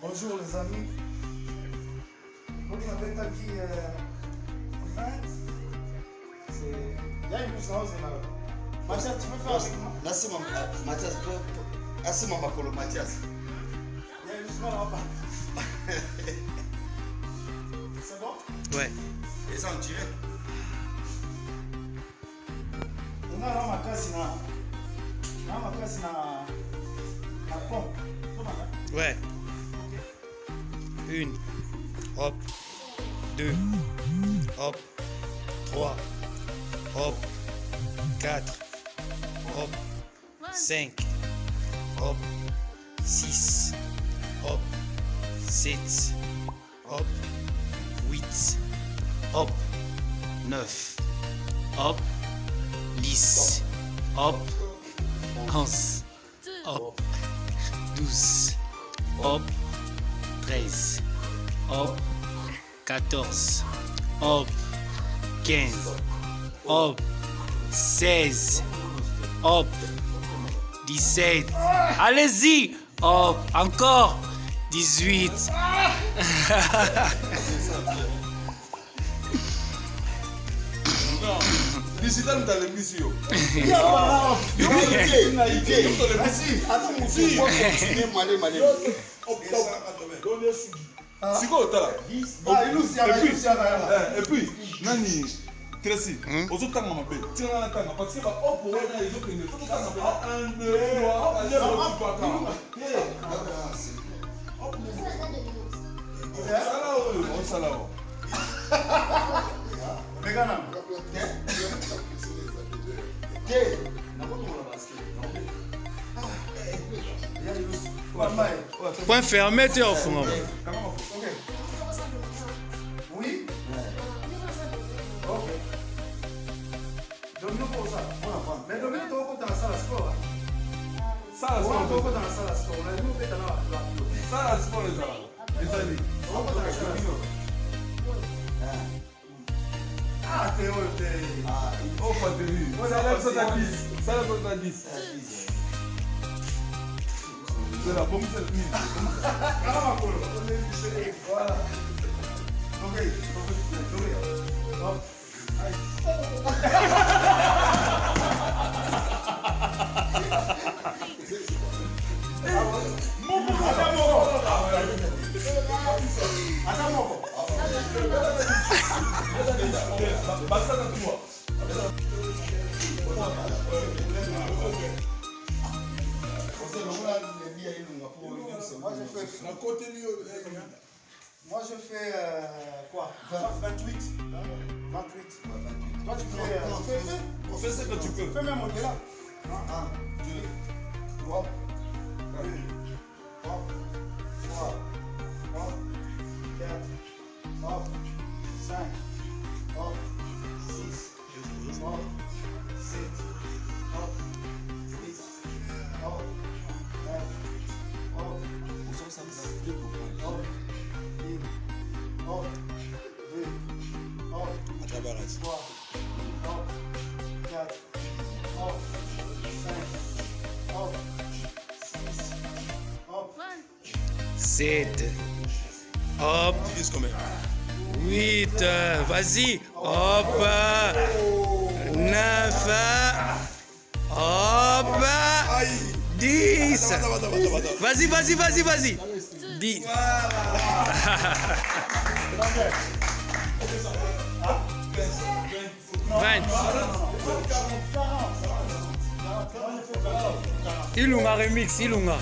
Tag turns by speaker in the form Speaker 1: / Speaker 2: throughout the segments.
Speaker 1: Bonjour les amis. Donc on avait qui enfin, c'est... Il y a une chose là, c'est là. Mathias, tu peux faire avec moi?
Speaker 2: Là c'est mon Mathias. Là c'est mon Makolo Mathias.
Speaker 1: Il y a une chose là-bas. C'est bon?
Speaker 3: Ouais.
Speaker 2: Et ça on dirait.
Speaker 1: On a là ma casse là. Là ma casse là. La pompe.
Speaker 3: Ouais. Une. Hop. Deux. Hop. Trois. Hop. Quatre. Hop. Cinq. Hop. Six. Hop. Sept. Hop. Huit. Hop. Neuf. Hop. 10. Hop. 11. Hop. 12. Hop. 13. Hop. 14. Hop. 15. Hop. 16. Hop. 17. Allez-y. Hop. Encore. 18.
Speaker 2: Digital dans l'émission.
Speaker 1: Il y a pas là.
Speaker 2: Vas-y. Attends, mon fils. Continuez, malé.
Speaker 4: Siko otala. Et puis, nani Tracy, ozotanga mabe. Tina na tanga parce que ba opo wana ezokende. Faut tanga mabe 1 2 3.
Speaker 3: Point fermé, tu es au fond.
Speaker 1: Oui. Ok. Domino pour ça. Mais Domino, tu vas dans la salle à sport.
Speaker 4: Ça la
Speaker 1: On va
Speaker 4: sport.
Speaker 1: dans la salle à sport. On a nous fait dans la.
Speaker 4: Ça la sport les ala. Les amis.
Speaker 1: On va dans la salle à sport. Ah, t'es.
Speaker 4: Oh pas de lui. Ça la ça ta 10. Ça la ça ta 10. C'est la bombe cette nuit.
Speaker 1: Voilà. Ok. Hop. Moi je fais quoi? 28. 28. Toi tu fais.
Speaker 4: On fait ce que tu peux.
Speaker 1: Fais même au-delà. 1, 2, 3, 4, 3, 4, 5, 6, 7, 8, 9,
Speaker 3: Sept. Hop. 8. Vas-y. Hop. 9. Hop. 10. Vas-y. 10. 20. Ilunga remix, Ilunga.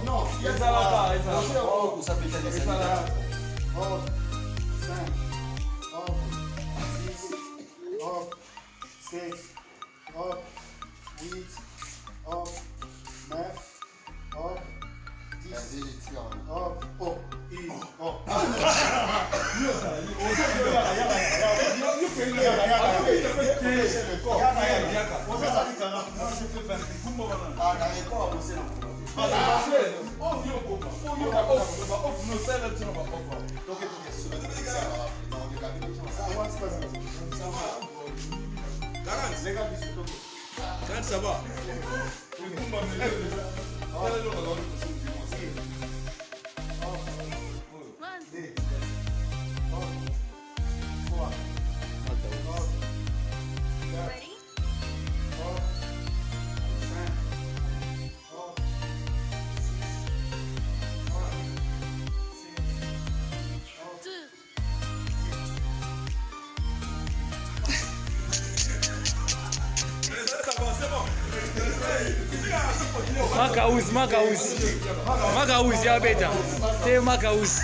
Speaker 1: non,
Speaker 4: Oh, 40, ça va.
Speaker 3: Makaus ya beta. Te Makaus.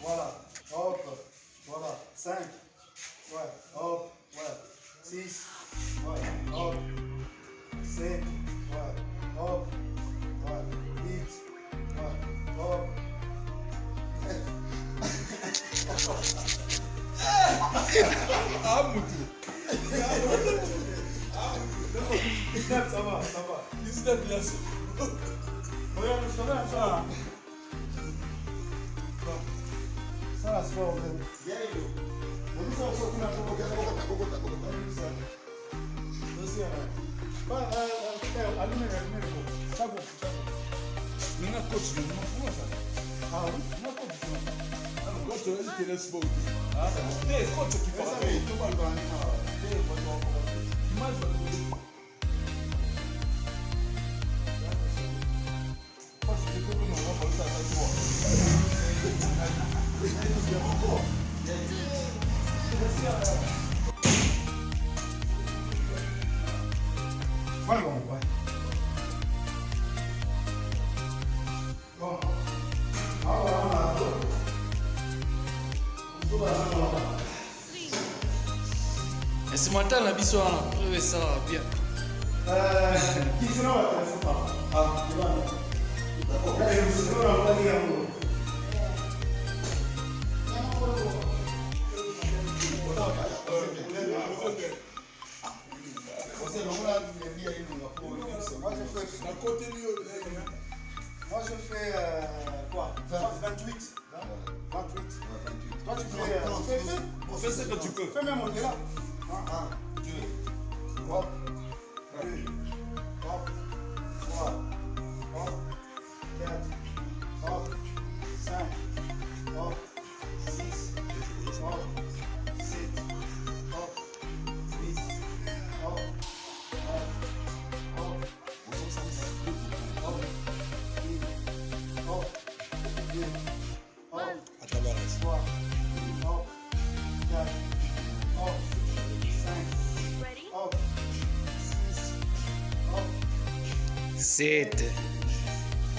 Speaker 1: Voilà, hop, voilà, 5, ouais, hop, ouais, 6, ouais, hop, 7, ouais, hop, ouais, 8, ouais, hop. Ça va, ça va. Regarde, ça va, ça va. Ça va, c'est pas vrai. Vai, bom, vai. Bom.
Speaker 3: Ce matin, la biso a trouvé ça bien.
Speaker 1: Qui se l'a fait pas? Ah, il va. D'accord. Là, je suis là, on va dire. Moi je fais quoi? 28. 28. Toi tu fais.
Speaker 4: On fait ce que tu peux.
Speaker 1: Fais même au-delà. 1, 2, hop, 2, hop, 3, hop, 4, hop, 5, hop, 6, hop, 7, hop, 8, hop, 9, hop, 2, hop, 3, hop, 4, hop, 5, hop, 6, hop,
Speaker 3: 7.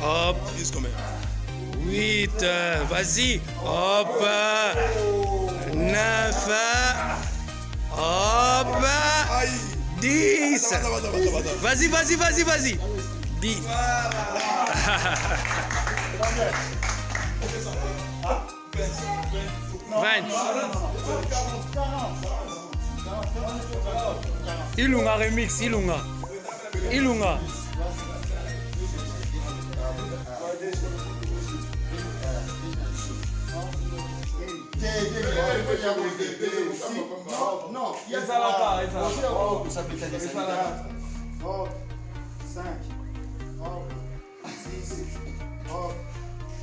Speaker 3: Hop.
Speaker 4: 10 combien?
Speaker 3: 8. Vas-y. Hop. 9. Hop. 10. Vas-y, vas-y, vas-y, vas-y. 10. 20. Ilunga remix, Ilunga. Ilunga.
Speaker 1: Non, il y a ça là-bas. Hop, 5, hop, 6, hop,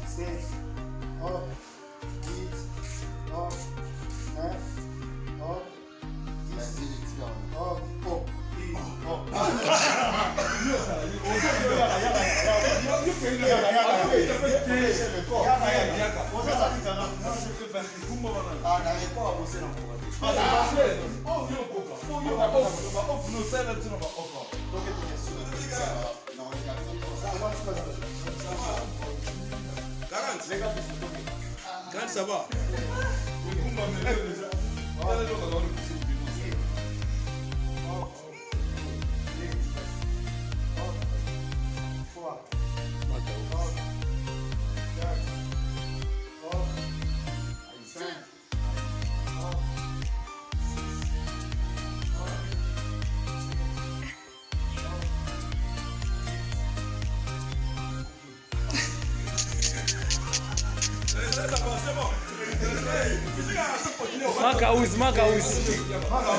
Speaker 1: 7, hop, 8, hop, 9, hop, 10, hop, hop, 10, hop.
Speaker 4: Quand ça va.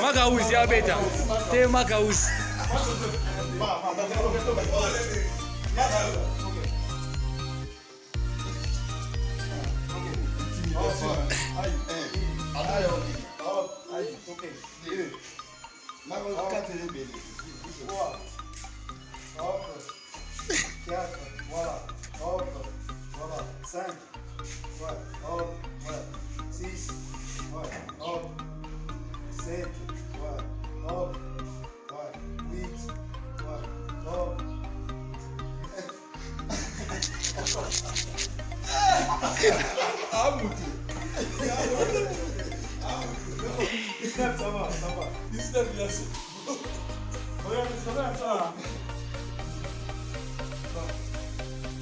Speaker 3: Makawuzi ya beta. Te makawuzi.
Speaker 1: Voilà. Hop, voilà. 5. Ouais, hop, ouais. 6. Ouais, hop. 7. Ouais, hop. Ouais, 8. Ouais, hop. Ça va, ça va. Regarde, ça va, ça va.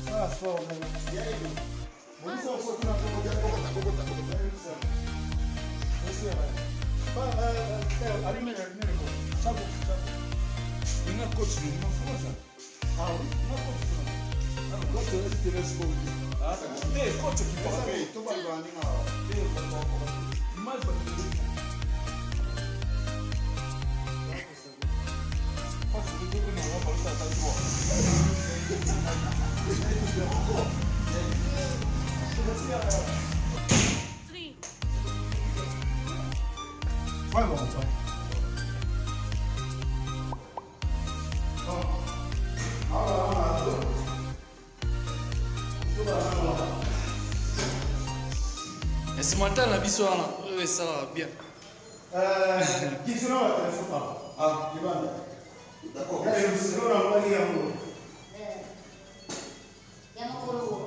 Speaker 1: Ça, só, né? E aí, vamos só um pouquinho na boca. Você vai. Ali melhor, sabe?
Speaker 4: Não coach, não força.
Speaker 1: Ah, não pode.
Speaker 4: Não, coach, eu te respondo. Ah, tá. Tem coach aqui para ver.
Speaker 2: Tô guardando na
Speaker 4: Mais para ver. Posso ver tudo na roupa, tá de boa.
Speaker 1: Vai, bom, vai.
Speaker 3: Esse matin na biso wana, ça va bien.
Speaker 1: Qui se l'a téléphone là? Ah, Ivan.
Speaker 2: D'accord.
Speaker 1: Je suis là, on va dire.
Speaker 5: Yamakuru